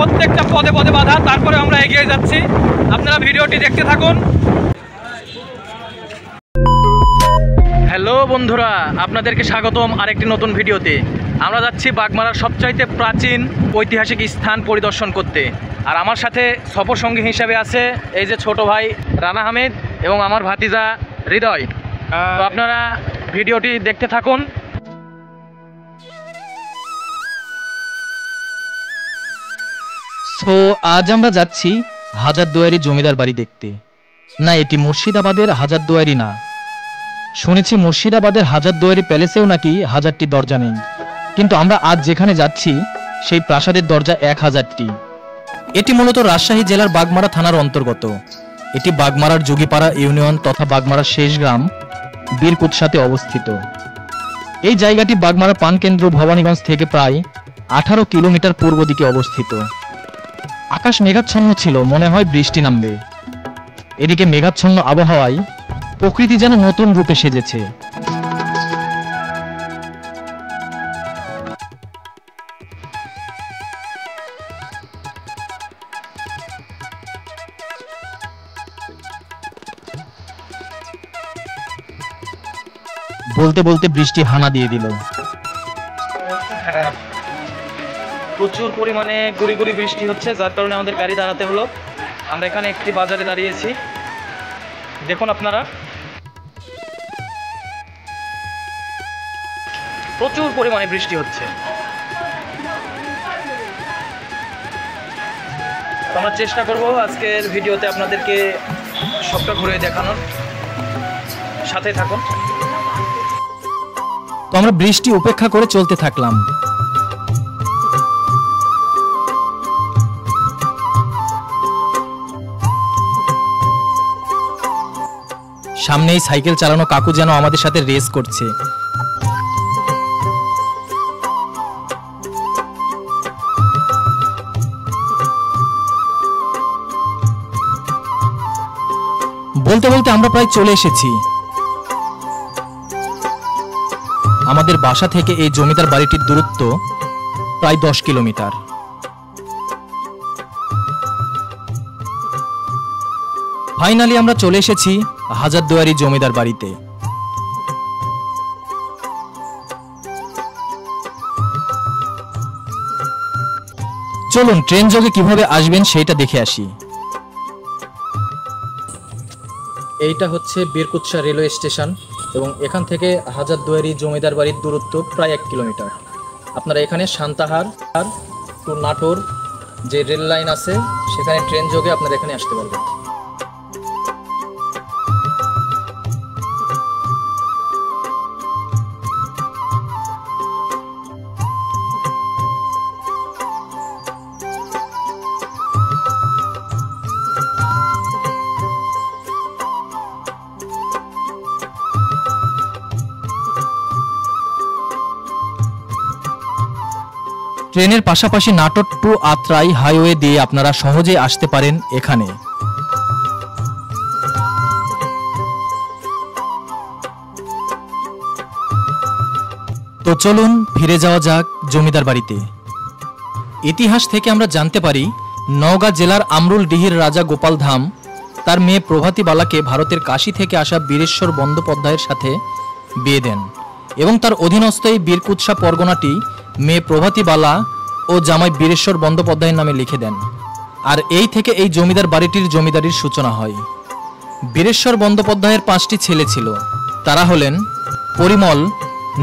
প্রত্যেকটা পদে পদে বাধা, তারপরে আমরা এগিয়ে যাচ্ছি। আপনারা ভিডিওটি দেখতে থাকুন। হ্যালো বন্ধুরা, আপনাদেরকে স্বাগতম আরেকটি নতুন ভিডিওতে। আমরা যাচ্ছি বাগমারার সবচাইতে প্রাচীন ঐতিহাসিক স্থান পরিদর্শন করতে। আর আমার সাথে সফর সঙ্গী হিসেবে আছে এই যে ছোট ভাই রানা আহমেদ এবং আমার ভাতিজা হৃদয়। তো আপনারা ভিডিওটি দেখতে থাকুন। তো আজ আমরা যাচ্ছি হাজারদুয়ারি জমিদার বাড়ি দেখতে। না, এটি মুর্শিদাবাদের হাজারদুয়ারি না। শুনেছি মুর্শিদাবাদের হাজারদুয়ারি প্যালেসেও নাকি 1000টি দরজা নেই, কিন্তু আমরা আজ যেখানে যাচ্ছি সেই প্রাসাদের দরজা 1000টি। এটি মূলত রাজশাহী জেলার বাগমারা থানার অন্তর্গত। এটি বাগমারার যোগীপাড়া ইউনিয়ন তথা বাগমারার শেষ গ্রাম বীরকুৎসাতে অবস্থিত। এই জায়গাটি বাগমারা পানকেন্দ্র ভবানীগঞ্জ থেকে প্রায় 18 কিলোমিটার পূর্ব দিকে অবস্থিত। আকাশ মেঘাচ্ছন্ন ছিল, মনে হয় বৃষ্টি নামবে। এদিকে মেঘাচ্ছন্ন আবহাওয়ায় প্রকৃতি যেন নতুন রূপে সেজেছে। বলতে বলতে বৃষ্টি হানা দিয়ে দিল। প্রচুর পরিমাণে গুড়ি গুড়ি বৃষ্টি হচ্ছে, যার কারণে আমাদের গাড়ি দাঁড়াতে হলো। আমরা এখানে একটি বাজারে দাঁড়িয়েছি, দেখুন আপনারা প্রচুর পরিমাণে বৃষ্টি হচ্ছে। আমরা চেষ্টা করব আজকের ভিডিওতে আপনাদেরকে সবটা ঘুরে দেখানোর, সাথে থাকুন। তো আমরা বৃষ্টি উপেক্ষা করে চলতে থাকলাম। সামনেই সাইকেল চালানো কাকু যেন আমাদের সাথে রেস করছে। বলতে বলতে আমরা প্রায় চলে এসেছি। আমাদের বাসা থেকে এই জমিদার বাড়িটির দূরত্ব প্রায় 10 কিলোমিটার। ফাইনালি আমরা চলে এসেছি হাজারদুয়ারি জমিদার বাড়িতে। চলুন ট্রেন যোগে কিভাবে আসবেন সেটা দেখে আসি। এইটা হচ্ছে বীরকুৎসা রেলওয়ে স্টেশন এবং এখান থেকে হাজারদুয়ারি জমিদার বাড়ির দূরত্ব প্রায় 1 কিলোমিটার। আপনারা এখানে সান্তাহার টু নাটোর যে রেল লাইন আছে সেখানে ট্রেন যোগে আপনারা এখানে আসতে পারবেন। ট্রেনের পাশাপাশি নাটোর টু আত্রাই হাইওয়ে দিয়ে আপনারা সহজে আসতে পারেন এখানে। তো চলুন ফিরে যাওয়া যাক জমিদার বাড়িতে। ইতিহাস থেকে আমরা জানতে পারি নওগাঁ জেলার আমরুলডিহির রাজা গোপাল ধাম তার মেয়ে প্রভাতী বালাকে ভারতের কাশী থেকে আসা বীরেশ্বর বন্দ্যোপাধ্যায়ের সাথে বিয়ে দেন এবং তার অধীনস্থ এই বীরকুৎসা পরগনাটি মেয়ে প্রভাতী বালা ও জামাই বীরেশ্বর বন্দ্যোপাধ্যায়ের নামে লিখে দেন। আর এই থেকে এই জমিদার বাড়িটির জমিদারির সূচনা হয়। বীরেশ্বর বন্দ্যোপাধ্যায়ের 5টি ছেলে ছিল। তারা হলেন পরিমল,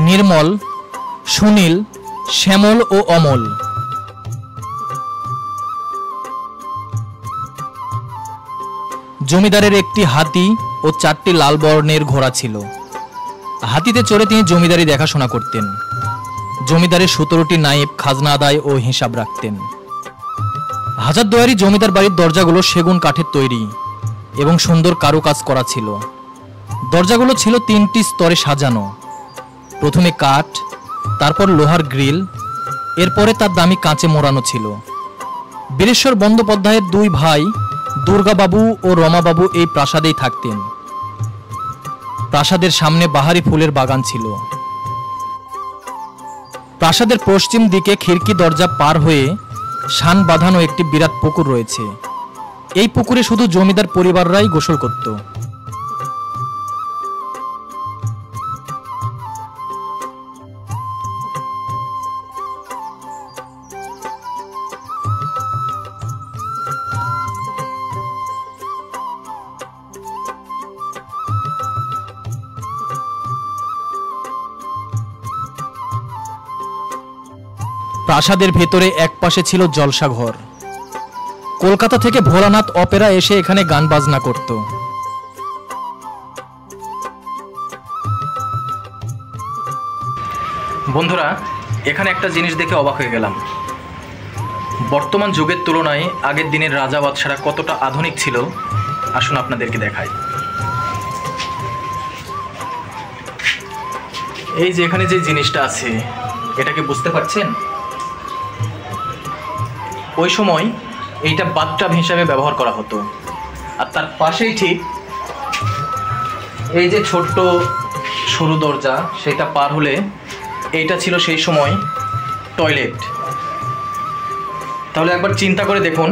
নির্মল, সুনীল, শ্যামল ও অমল। জমিদারের একটি হাতি ও 4টি লাল বর্ণের ঘোড়া ছিল। হাতিতে চড়ে তিনি জমিদারি দেখাশোনা করতেন। জমিদারের 17টি নায়েব খাজনা আদায় ও হিসাব রাখতেন। হাজারদুয়ারি জমিদার বাড়ির দরজাগুলো সেগুন কাঠের তৈরি এবং সুন্দর কারুকাজ করা ছিল। দরজাগুলো ছিল 3টি স্তরে সাজানো। প্রথমে কাঠ, তারপর লোহার গ্রিল, এরপরে তার দামি কাঁচে মোড়ানো ছিল। বীরেশ্বর বন্দ্যোপাধ্যায়ের 2 ভাই দুর্গাবাবু ও রমাবাবু এই প্রাসাদেই থাকতেন। প্রাসাদের সামনে বাহারি ফুলের বাগান ছিল। প্রাসাদের পশ্চিম দিকে খিড়কি দরজা পার হয়ে শান বাঁধানো একটি বিরাট পুকুর রয়েছে। এই পুকুরে শুধু জমিদার পরিবাররাই গোসল করত। প্রাসাদের ভেতরে একপাশে ছিল জলসাঘর। কলকাতা থেকে ভোলানাথ অপেরা এসে এখানে গান বাজনা করত। বন্ধুরা, এখানে একটা জিনিস দেখে অবাক হয়ে গেলাম। বর্তমান যুগের তুলনায় আগের দিনের রাজা বাদশারা কতটা আধুনিক ছিল, আসুন আপনাদেরকে দেখাই। এই যে এখানে যে জিনিসটা আছে, এটাকে বুঝতে পারছেন? ওই সময় এইটা বাথটাব হিসাবে ব্যবহার করা হতো, আর তার পাশেই ঠিক এই যে ছোট্ট সরু দরজা, সেটা পার হলে এইটা ছিল সেই সময় টয়লেট। তাহলে একবার চিন্তা করে দেখুন,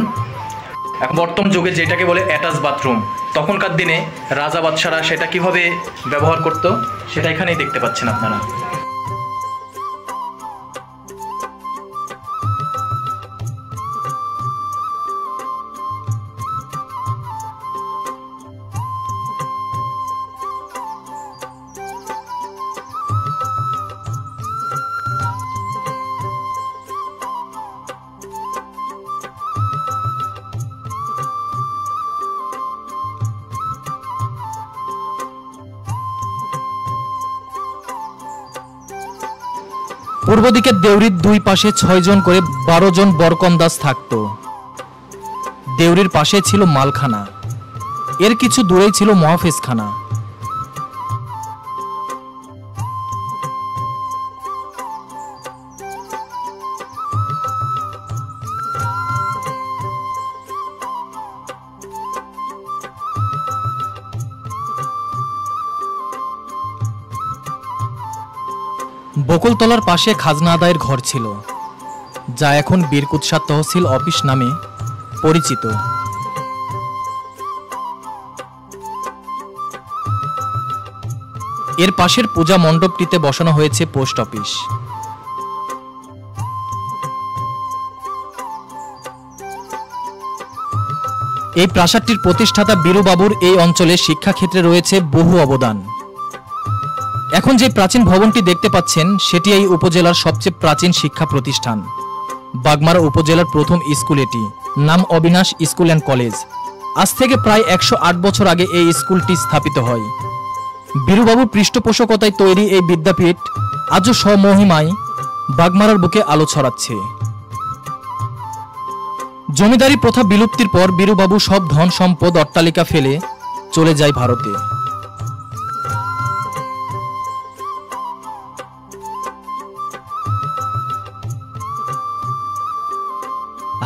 বর্তমান যুগে যেটাকে বলে অ্যাটাচ বাথরুম, তখনকার দিনে রাজা বাদশারা সেটা কিভাবে ব্যবহার করত, সেটা এখানেই দেখতে পাচ্ছেন আপনারা। পূর্ব দিকের দেউরির দুই পাশে 6 জন করে 12 জন বরকন্দাজ থাকত। দেউরির পাশে ছিল মালখানা, এর কিছু দূরেই ছিল মহাফেজখানা। বকুলতলার পাশে খাজনা আদায়ের ঘর ছিল, যা এখন বীরকুৎসা তহসিল অফিস নামে পরিচিত। এর পাশের পূজা মণ্ডপটিতে বসানো হয়েছে পোস্ট অফিস। এই প্রাসাদটির প্রতিষ্ঠাতা বীরুবাবুর এই অঞ্চলে শিক্ষাক্ষেত্রে রয়েছে বহু অবদান। এখন যে প্রাচীন ভবনটি দেখতে পাচ্ছেন, সেটি এই উপজেলার সবচেয়ে প্রাচীন শিক্ষা প্রতিষ্ঠান। বাগমারা উপজেলার প্রথম স্কুল এটি, নাম অবিনাশ স্কুল অ্যান্ড কলেজ। আজ থেকে প্রায় 108 বছর আগে এই স্কুলটি স্থাপিত হয়। বীরুবাবুর পৃষ্ঠপোষকতায় তৈরি এই বিদ্যাপীঠ আজও স্বমহিমায় বাগমারার বুকে আলো ছড়াচ্ছে। জমিদারি প্রথা বিলুপ্তির পর বীরুবাবু সব ধন সম্পদ অট্টালিকা ফেলে চলে যায় ভারতে।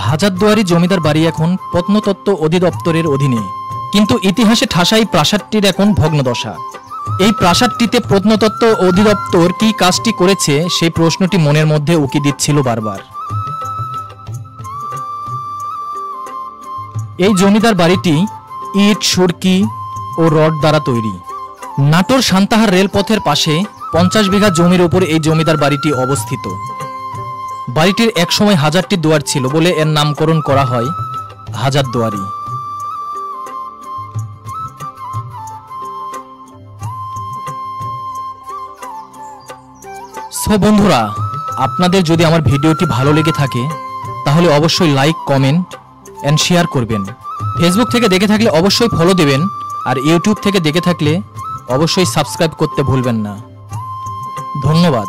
হাজারদুয়ারি জমিদার বাড়ি এখন প্রত্নতত্ত্ব অধিদপ্তরের অধীনে, কিন্তু ইতিহাসে ঠাসাই প্রাসাদটির এখন ভগ্নদশা। এই প্রাসাদটিতে প্রত্নতত্ত্ব অধিদপ্তর কি কাজটি করেছে, সেই প্রশ্নটি মনের মধ্যে উকি দিচ্ছিল বারবার। এই জমিদার বাড়িটি ইট, সুরকি ও রড দ্বারা তৈরি। নাটোর সান্তাহার রেলপথের পাশে 50 বিঘা জমির উপর এই জমিদার বাড়িটি অবস্থিত। বাড়িটির একসময় 1000টি দুয়ার ছিল বলে এর নামকরণ করা হয় হাজারদুয়ারি। সো বন্ধুরা, আপনাদের যদি আমার ভিডিওটি ভালো লেগে থাকে তাহলে অবশ্যই লাইক, কমেন্ট এন্ড শেয়ার করবেন। ফেসবুক থেকে দেখে থাকলে অবশ্যই ফলো দেবেন, আর ইউটিউব থেকে দেখে থাকলে অবশ্যই সাবস্ক্রাইব করতে ভুলবেন না। ধন্যবাদ।